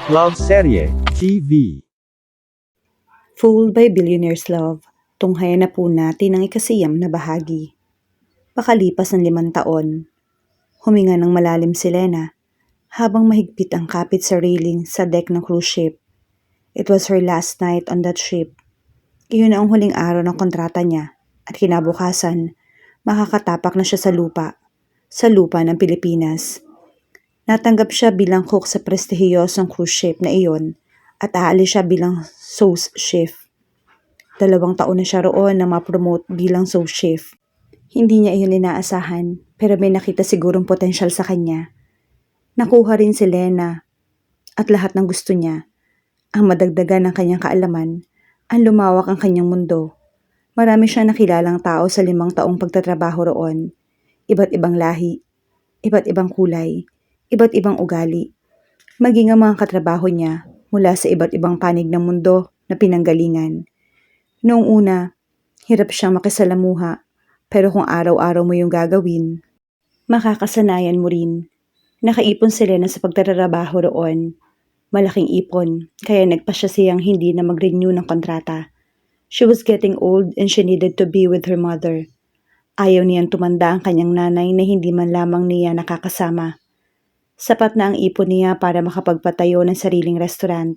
Love Serye TV. Fooled by Billionaire's Love, tunghayan na po natin ang ikasiyam na bahagi. Pakalipas ng 5 taon, huminga ng malalim si Lena habang mahigpit ang kapit sa railing sa deck ng cruise ship. It was her last night on that ship. Iyon na ang huling araw ng kontrata niya at kinabukasan, makakatapak na siya sa lupa ng Pilipinas. Natanggap siya bilang cook sa prestihiyosong cruise ship na iyon at aalis siya bilang sous chef. 2 taon na siya roon na ma-promote bilang sous chef. Hindi niya iyon inaasahan pero may nakita sigurong potensyal sa kanya. Nakuha rin si Lena at lahat ng gusto niya. Ang madagdagan ng kanyang kaalaman, ang lumawak ang kanyang mundo. Marami siyang nakilalang tao sa 5 taong pagtatrabaho roon. Iba't ibang lahi, iba't ibang kulay, iba't ibang ugali. Maging ang mga katrabaho niya mula sa iba't ibang panig ng mundo na pinanggalingan. Noong una, hirap siyang makisalamuha, pero kung araw-araw mo yung gagawin, makakasanayan mo rin. Nakaipon si Lena sa pagtatrabaho roon. Malaking ipon, kaya nagpasya siyang hindi na mag-renew ng kontrata. She was getting old and she needed to be with her mother. Ayaw niyang tumanda ang kanyang nanay na hindi man lamang niya nakakasama. Sapat na ang ipon niya para makapagpatayo ng sariling restaurant.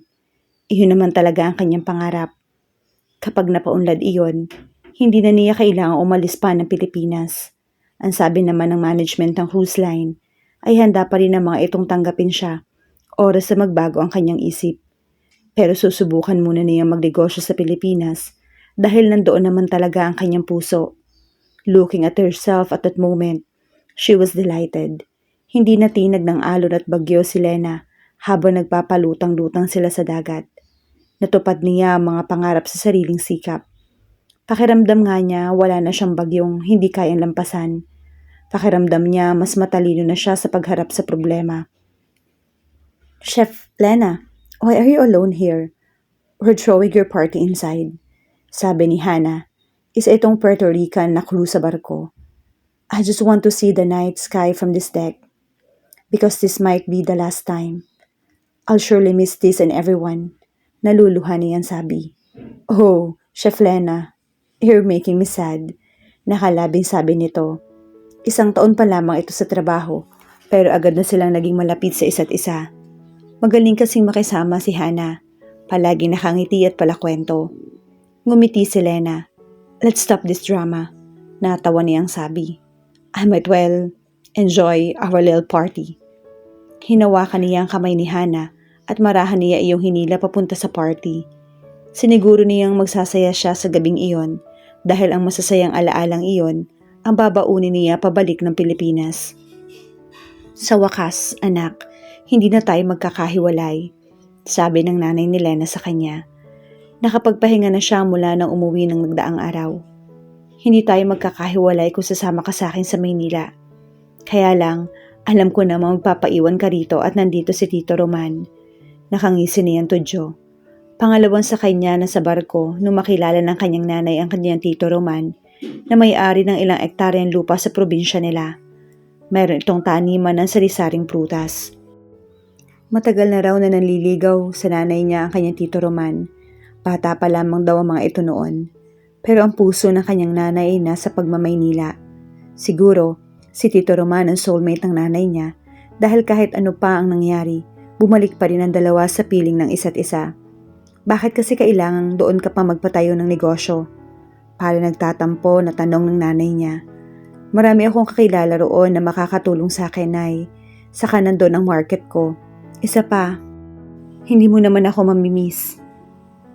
Iyon naman talaga ang kanyang pangarap. Kapag napaunlad iyon, hindi na niya kailangang umalis pa ng Pilipinas. Ang sabi naman ng management ng cruise line, ay handa pa rin ng mga itong tanggapin siya. Oras na magbago ang kanyang isip. Pero susubukan muna niyang magnegosyo sa Pilipinas dahil nandoon naman talaga ang kanyang puso. Looking at herself at that moment, she was delighted. Hindi natinag ng alon at bagyo si Lena habang nagpapalutang-lutang sila sa dagat. Natupad niya ang mga pangarap sa sariling sikap. Pakiramdam nga niya wala na siyang bagyong hindi kayang lampasan. Pakiramdam niya mas matalino na siya sa pagharap sa problema. Chef Lena, why are you alone here? We're throwing your party inside. Sabi ni Hannah, isa itong Puerto Rican na crew sa barko. I just want to see the night sky from this deck. Because this might be the last time. I'll surely miss this and everyone. Naluluha niyang sabi. Oh, Chef Lena, you're making me sad. Nakalabing sabi nito. 1 taon pa lamang ito sa trabaho, pero agad na silang naging malapit sa isa't isa. Magaling kasing makisama si Hannah. Palagi nakangiti at palakwento. Ngumiti si Lena. Let's stop this drama. Natawa niyang sabi. I might well enjoy our little party. Hinawakan niya ang kamay ni Hannah at marahan niya iyong hinila papunta sa party. Siniguro niyang magsasaya siya sa gabing iyon dahil ang masasayang alaalang iyon ang babaunin niya pabalik ng Pilipinas. Sa wakas, anak, hindi na tayo magkakahiwalay, sabi ng nanay ni Lena sa kanya. Nakapagpahinga na siya mula nang umuwi ng nagdaang araw. Hindi tayo magkakahiwalay kung sasama ka sa akin sa Maynila. Kaya lang, alam ko na magpapaiwan ka rito at nandito si Tito Roman. Nakangisi niyang tudyo. Pangalawang sa kanya na sa barko nung makilala ng kanyang nanay ang kanyang Tito Roman na may-ari ng ilang ektaryang lupa sa probinsya nila. Mayroon itong taniman ng sari-saring prutas. Matagal na raw na nanliligaw sa nanay niya ang kanyang Tito Roman. Bata pa lamang daw ang mga ito noon. Pero ang puso ng kanyang nanay ay nasa pagmamaynila. Siguro, si Tito Roman ang soulmate ng nanay niya dahil kahit ano pa ang nangyari, bumalik pa rin ang dalawa sa piling ng isa't isa. Bakit kasi kailangang doon ka pa magpatayo ng negosyo? Para nagtatampo na tanong ng nanay niya. Marami akong kakilala roon na makakatulong sa akin, Nay. Saka nandun ang market ko. Isa pa, hindi mo naman ako mamimiss.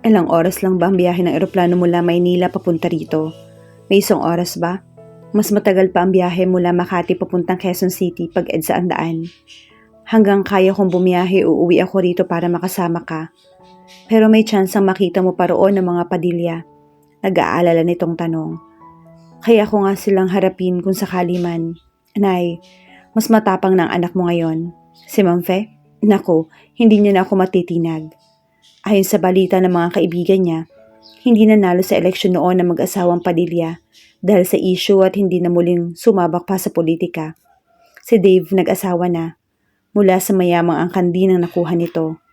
Ilang oras lang ba ang biyahe ng eroplano mula Maynila papunta rito? May 1 oras ba? Mas matagal pa ang biyahe mula Makati papuntang Quezon City pag EDSA ang daan. Hanggang kaya kong bumiyahe uuwi ako rito para makasama ka. Pero may tsansang makita mo pa roon ng mga Padilla. Nag-aalala nitong tanong. Kaya ko nga silang harapin kung sakali man. Nay, mas matapang na ang anak mo ngayon. Si Ma'am Fe? Naku, hindi niya na ako matitinag. Ayon sa balita ng mga kaibigan niya, hindi nanalo sa eleksyon noon ng mag-asawang Padilla dahil sa issue at hindi na muling sumabak pa sa politika. Si Dave nag-asawa na. Mula sa mayamang angkan din ang nakuha nito.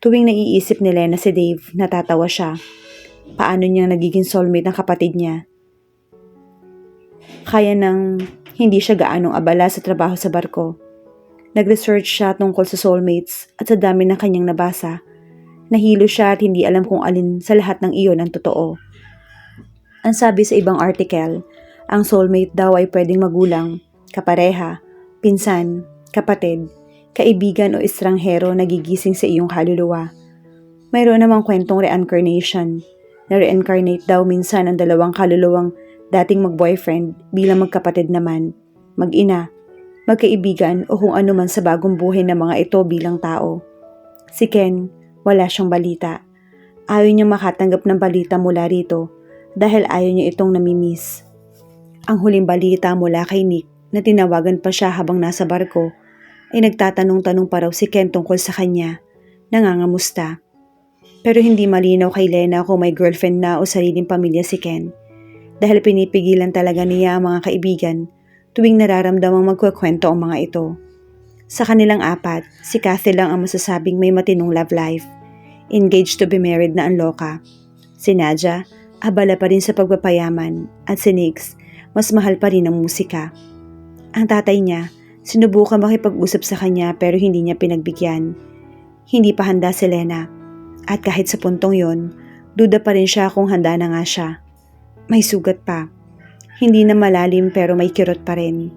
Tuwing naiisip ni Lena si Dave, natatawa siya. Paano niyang nagiging soulmate ng kapatid niya? Kaya nang hindi siya gaanong abala sa trabaho sa barko. Nag-research siya tungkol sa soulmates at sa dami ng kanyang nabasa. Nahilo siya at hindi alam kung alin sa lahat ng iyon ang totoo. Ang sabi sa ibang article, ang soulmate daw ay pwedeng magulang, kapareha, pinsan, kapatid, kaibigan o estranghero na gigising sa iyong kaluluwa. Mayroon namang kwentong reincarnation, na reincarnate daw minsan ang dalawang kaluluwang dating mag-boyfriend bilang magkapatid naman, mag-ina, magkaibigan o kung ano man sa bagong buhay ng mga ito bilang tao. Si Ken, wala siyang balita. Ayaw niyang makatanggap ng balita mula rito dahil ayaw niya itong namimiss. Ang huling balita mula kay Nick na tinawagan pa siya habang nasa barko ay nagtatanong-tanong pa raw si Ken tungkol sa kanya, nangangamusta. Pero hindi malinaw kay Lena kung may girlfriend na o sariling pamilya si Ken dahil pinipigilan talaga niya ang mga kaibigan tuwing nararamdamang magkukwento ang mga ito. Sa kanilang apat, si Kathy lang ang masasabing may matinong love life, engaged to be married na ang loka. Si Nadia, abala pa rin sa pagpapayaman at si Nix, mas mahal pa rin ang musika. Ang tatay niya, sinubukan makipag-usap sa kanya pero hindi niya pinagbigyan. Hindi pa handa si Lena. At kahit sa puntong yon, duda pa rin siya kung handa na nga siya. May sugat pa. Hindi na malalim pero may kirot pa rin.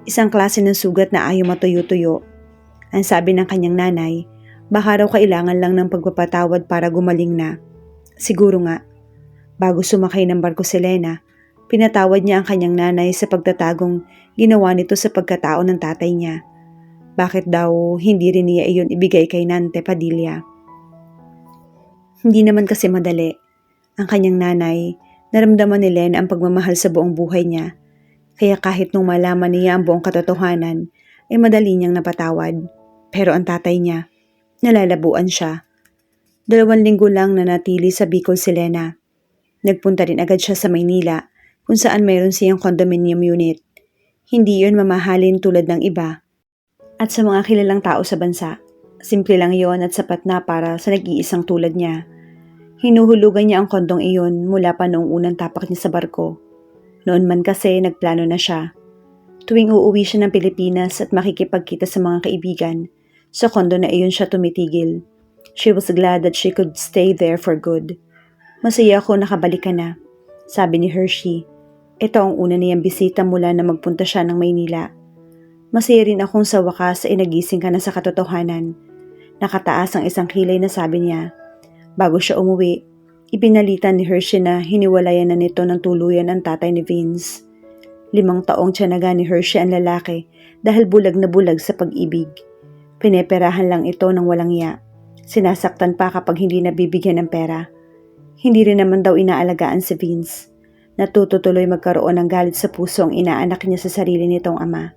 Isang klase ng sugat na ayaw matuyo-tuyo. Ang sabi ng kanyang nanay, baka raw kailangan lang ng pagpapatawad para gumaling na. Siguro nga. Bago sumakay ng barko si Lena, pinatawad niya ang kanyang nanay sa pagtatagong ginawa nito sa pagkatao ng tatay niya. Bakit daw hindi rin niya iyon ibigay kay Nante Padilla? Hindi naman kasi madali. Ang kanyang nanay, naramdaman ni Len ang pagmamahal sa buong buhay niya. Kaya kahit nung malaman niya ang buong katotohanan, ay madali niyang napatawad. Pero ang tatay niya, nalalabuan siya. 2 linggo lang nanatili sa Bicol si Lena. Nagpunta rin agad siya sa Maynila, kung saan mayroon siyang condominium unit. Hindi yun mamahalin tulad ng iba. At sa mga kilalang tao sa bansa, simple lang yon at sapat na para sa nag-iisang tulad niya. Hinuhulugan niya ang kondong iyon mula pa noong unang tapak niya sa barko. Noon man kasi nagplano na siya. Tuwing uuwi siya ng Pilipinas at makikipagkita sa mga kaibigan, sa kondo na iyon siya tumitigil. She was glad that she could stay there for good. Masaya ako nakabalik ka na, sabi ni Hershey. Ito ang una niyang bisita mula na magpunta siya ng Maynila. Masaya rin akong sa wakas ay nagising ka na sa katotohanan. Nakataas ang isang kilay na sabi niya. Bago siya umuwi, ipinalitan ni Hershey na hiniwalayan na nito ng tuluyan ang tatay ni Vince. 5 taong tiyaga ni Hershey ang lalaki dahil bulag na bulag sa pag-ibig. Pineperahan lang ito ng walang iya. Sinasaktan pa kapag hindi nabibigyan ng pera. Hindi rin naman daw inaalagaan si Vince. Natututuloy magkaroon ng galit sa puso ang inaanak niya sa sarili nitong ama.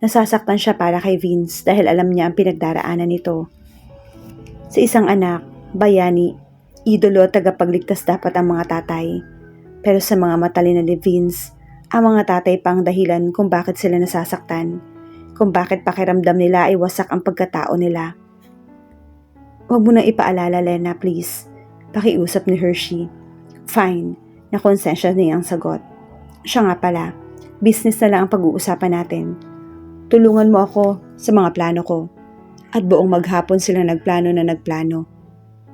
Nasasaktan siya para kay Vince dahil alam niya ang pinagdaraanan nito. Sa isang anak, bayani, idolo at tagapagligtas dapat ang mga tatay. Pero sa mga matalino ni Vince, ang mga tatay pa ang dahilan kung bakit sila nasasaktan, kung bakit pakiramdam nila ay wasak ang pagkatao nila. Huwag mo nang ipaalala, Lena, please. Pakiusap ni Hershey. Fine, nakonsensya niya ang sagot. Siya nga pala, business na lang ang pag-uusapan natin. Tulungan mo ako sa mga plano ko. At buong maghapon sila nagplano.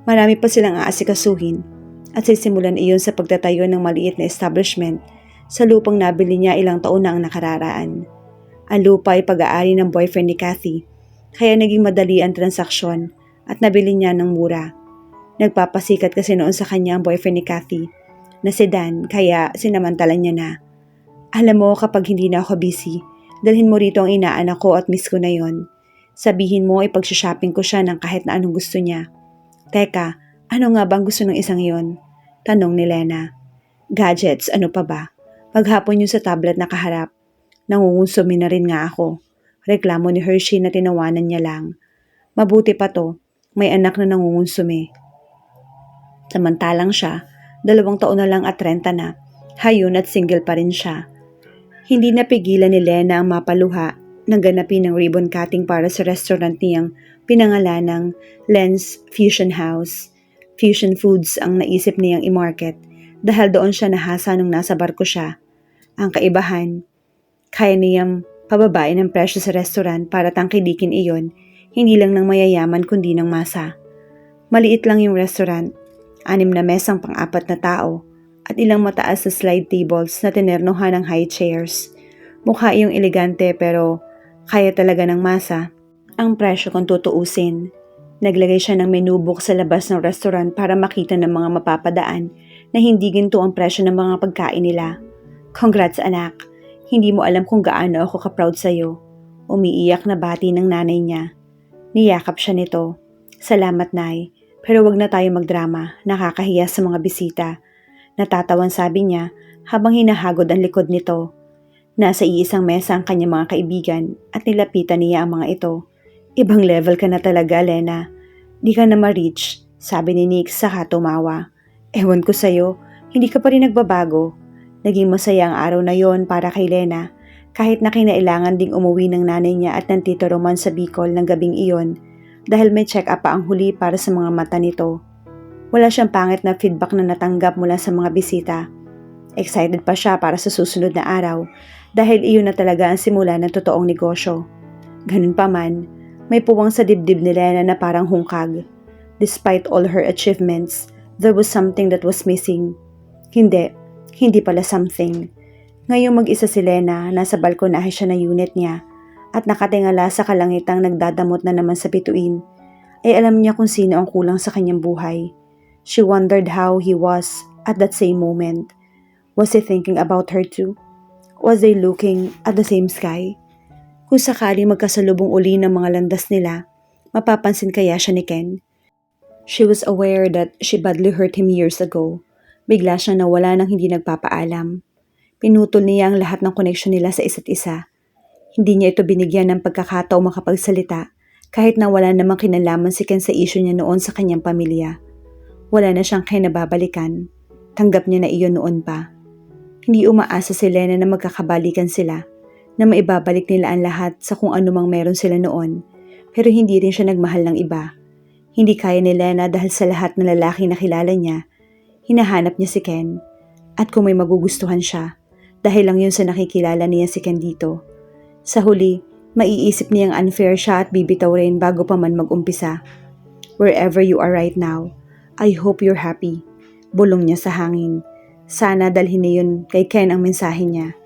Marami pa silang aasikasuhin at sisimulan iyon sa pagtatayo ng maliit na establishment sa lupang nabili niya ilang taon na ang nakararaan. Ang lupa ay pag-aari ng boyfriend ni Kathy, kaya naging madali ang transaksyon at nabili niya ng mura. Nagpapasikat kasi noon sa kanya ang boyfriend ni Kathy na si Dan, kaya sinamantalan niya na. Alam mo, kapag hindi na ako busy, dalhin mo rito ang inaanak ko at miss ko na yon. Sabihin mo ipag-shopping ko siya ng kahit na anong gusto niya. Teka, ano nga bang gusto ng isang yon? Tanong ni Lena. Gadgets, ano pa ba? Maghapon yun sa tablet na kaharap. Nangungonsumi na rin nga ako. Reklamo ni Hershey na tinawanan niya lang. Mabuti pa to, may anak na nangungonsumi. Samantalang siya, 2 taon na lang at 30 na. Hayon at single pa rin siya. Hindi napigilan ni Lena ang mapaluha nang ganapin ng ribbon cutting para sa restaurant niyang pinangalan ng Lens Fusion House. Fusion Foods ang naisip niyang i-market dahil doon siya nahasa nung nasa barko siya. Ang kaibahan, kaya niyang pababain ang presyo sa restaurant para tangkilikin iyon, hindi lang ng mayayaman kundi ng masa. Maliit lang yung restaurant, 6 na mesang pang-4 na tao, at ilang mataas na slide tables na tinernohan ng high chairs. Mukha iyong elegante pero kaya talaga ng masa. Ang presyo kung tutuusin. Naglagay siya ng menu book sa labas ng restaurant para makita ng mga mapapadaan na hindi ginto ang presyo ng mga pagkain nila. Congrats anak, hindi mo alam kung gaano ako ka-proud sa'yo. Umiiyak na bati ng nanay niya. Niyakap siya nito. Salamat nay, pero wag na tayo magdrama, nakakahiya sa mga bisita. Natatawan sabi niya habang hinahagod ang likod nito. Nasa iisang mesa ang kanyang mga kaibigan at nilapitan niya ang mga ito. Ibang level ka na talaga, Lena. Di ka na ma-reach, sabi ni Nick saka tumawa. Ewan ko sa'yo, hindi ka pa rin nagbabago. Naging masaya ang araw na yon para kay Lena, kahit na kinailangan ding umuwi ng nanay niya at ng Tito Roman sa Bicol ng gabing iyon dahil may check-up pa ang huli para sa mga mata nito. Wala siyang pangit na feedback na natanggap mula sa mga bisita. Excited pa siya para sa susunod na araw dahil iyon na talaga ang simula ng totoong negosyo. Ganun pa man, may puwang sa dibdib ni Lena na parang hungkag. Despite all her achievements, there was something that was missing. Hindi pala something. Ngayong mag-isa si Lena, nasa balkonahe siya na unit niya at nakatingala sa kalangitang nagdadamot na naman sa bituin, ay alam niya kung sino ang kulang sa kanyang buhay. She wondered how he was at that same moment. Was he thinking about her too? Was they looking at the same sky? Kung sakali magkasalubong uli ng mga landas nila, mapapansin kaya siya ni Ken? She was aware that she badly hurt him years ago. Bigla siyang nawala nang hindi nagpapaalam. Pinutol niya ang lahat ng koneksyon nila sa isa't isa. Hindi niya ito binigyan ng pagkakataong makapagsalita kahit na wala namang kinalaman si Ken sa issue niya noon sa kanyang pamilya. Wala na siyang kinababalikan. Tanggap niya na iyon noon pa. Hindi umaasa si Lena na magkakabalikan sila, na maibabalik nila ang lahat sa kung anumang meron sila noon, pero hindi rin siya nagmahal ng iba. Hindi kaya ni Lena dahil sa lahat ng lalaki na kilala niya, hinahanap niya si Ken. At kung may magugustuhan siya, dahil lang yun sa nakikilala niya si Ken dito. Sa huli, maiisip niyang unfair siya at bibitaw rin bago pa man mag-umpisa. Wherever you are right now, I hope you're happy. Bulong niya sa hangin. Sana dalhin niyon kay Ken ang mensahe niya.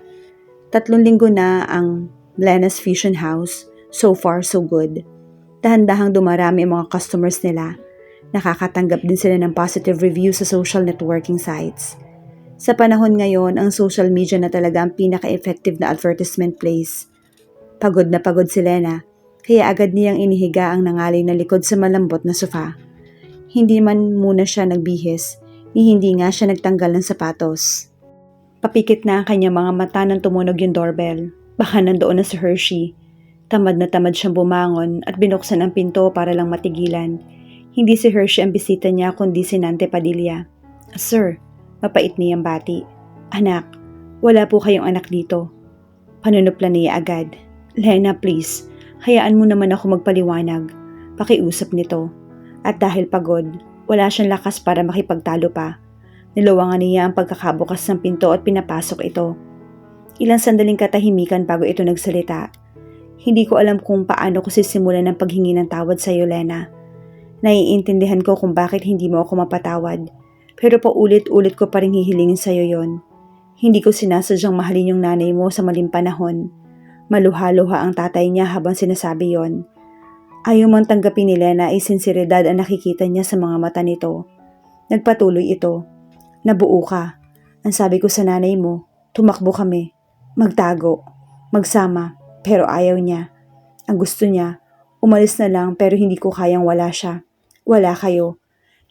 3 linggo na ang Lena's Fusion House. So far, so good. Dahan-dahang dumarami ang mga customers nila. Nakakatanggap din sila ng positive reviews sa social networking sites. Sa panahon ngayon, ang social media na talaga ang pinaka-effective na advertisement place. Pagod na pagod si Lena, kaya agad niyang inihiga ang nangalay na likod sa malambot na sofa. Hindi man muna siya nagbihis, ni hindi nga siya nagtanggal ng sapatos. Papikit na ang kanyang mga mata nang tumunog yung doorbell. Baka nandoon na si Hershey. Tamad na tamad siyang bumangon at binuksan ang pinto para lang matigilan. Hindi si Hershey ang bisita niya kundi si Nante Padilla. Sir, mapait niyang bati. Anak, wala po kayong anak dito. Panunuplan niya agad. Lena, please, hayaan mo naman ako magpaliwanag. Pakiusap nito. At dahil pagod, wala siyang lakas para makipagtalo pa. Niluwangan niya ang pagkakabukas ng pinto at pinapasok ito. Ilang sandaling katahimikan bago ito nagsalita. Hindi ko alam kung paano ko sisimulan ng paghingi ng tawad sa iyo, Lena. Naiintindihan ko kung bakit hindi mo ako mapatawad. Pero paulit-ulit ko pa rin hihilingin sa iyo yon. Hindi ko sinasadyang mahalin yung nanay mo sa maling panahon. Maluha-luha ang tatay niya habang sinasabi yon. Ayaw mang tanggapin ni Lena ay sinseridad ang nakikita niya sa mga mata nito. Nagpatuloy ito. Nabuo ka. Ang sabi ko sa nanay mo, tumakbo kami. Magtago. Magsama. Pero ayaw niya. Ang gusto niya, umalis na lang pero hindi ko kayang wala siya. Wala kayo.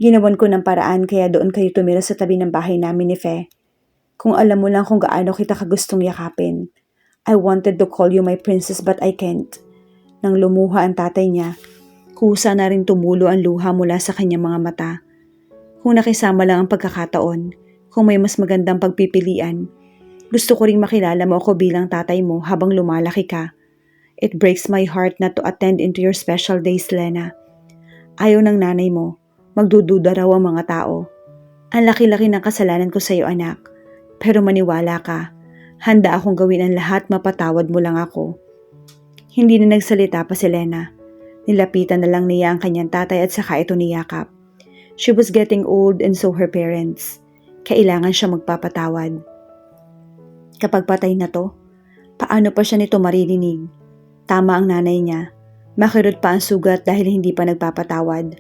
Ginawan ko ng paraan kaya doon kayo tumira sa tabi ng bahay namin ni Fe. Kung alam mo lang kung gaano kita kagustong yakapin. I wanted to call you my princess but I can't. Nang lumuha ang tatay niya, kusa na rin tumulo ang luha mula sa kanyang mga mata. Kung nakisama lang ang pagkakataon, kung may mas magandang pagpipilian, gusto ko ring makilala mo ako bilang tatay mo habang lumalaki ka. It breaks my heart not to attend into your special days, Lena. Ayaw ng nanay mo. Magdududa raw ang mga tao. Ang laki-laki ng kasalanan ko sa iyo, anak. Pero maniwala ka. Handa akong gawin ang lahat, mapatawad mo lang ako. Hindi na nagsalita pa si Lena. Nilapitan na lang niya ang kanyang tatay at saka ito niyakap. She was getting old and so her parents. Kailangan siya magpapatawad. Kapag patay na to, paano pa siya nito maririnig? Tama ang nanay niya. Makirot pa ang sugat dahil hindi pa nagpapatawad.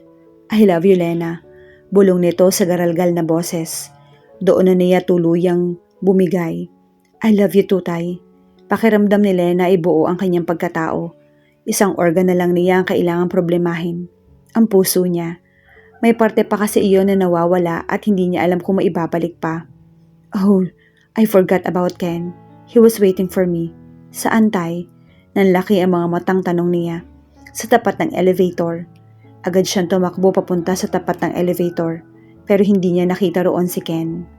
I love you, Lena. Bulong nito sa garalgal na boses. Doon na niya tuluyang bumigay. I love you too, Tay. Pakiramdam ni Lena ay buo ang kanyang pagkatao. Isang organ na lang niya ang kailangang problemahin. Ang puso niya. May parte pa kasi iyon na nawawala at hindi niya alam kung maibabalik pa. Oh, I forgot about Ken. He was waiting for me. Saan, Tay? Nanlaki ang mga matang tanong niya. Sa tapat ng elevator. Agad siyang tumakbo papunta sa tapat ng elevator, pero hindi niya nakita roon si Ken.